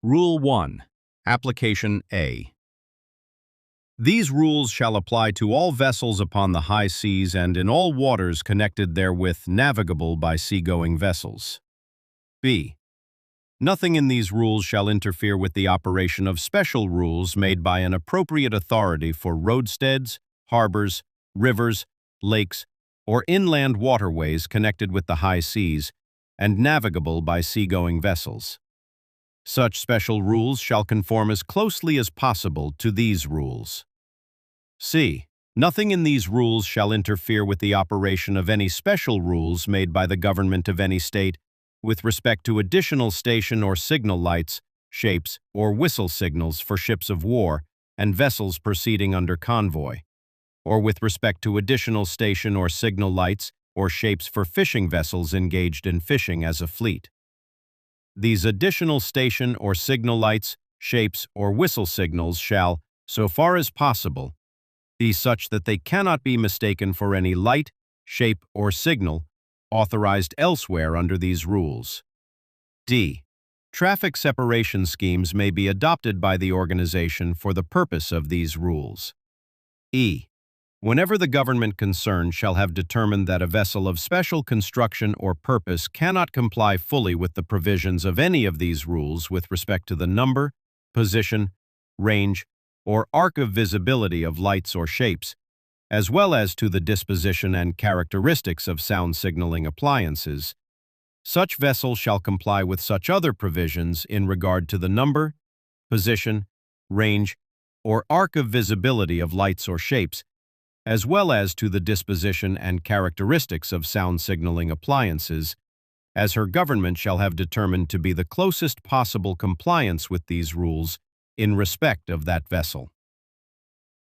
Rule 1. Application A. These rules shall apply to all vessels upon the high seas and in all waters connected therewith navigable by seagoing vessels. B. Nothing in these rules shall interfere with the operation of special rules made by an appropriate authority for roadsteads, harbors, rivers, lakes, or inland waterways connected with the high seas and navigable by seagoing vessels. Such special rules shall conform as closely as possible to these rules. C. Nothing in these rules shall interfere with the operation of any special rules made by the government of any state with respect to additional station or signal lights, shapes, or whistle signals for ships of war and vessels proceeding under convoy, or with respect to additional station or signal lights or shapes for fishing vessels engaged in fishing as a fleet. These additional station or signal lights, shapes, or whistle signals shall, so far as possible, be such that they cannot be mistaken for any light, shape, or signal authorized elsewhere under these rules. D. Traffic separation schemes may be adopted by the organization for the purpose of these rules. E. Whenever the government concerned shall have determined that a vessel of special construction or purpose cannot comply fully with the provisions of any of these rules with respect to the number, position, range, or arc of visibility of lights or shapes, as well as to the disposition and characteristics of sound signaling appliances, such vessel shall comply with such other provisions in regard to the number, position, range, or arc of visibility of lights or shapes, as well as to the disposition and characteristics of sound signaling appliances, as her government shall have determined to be the closest possible compliance with these rules in respect of that vessel.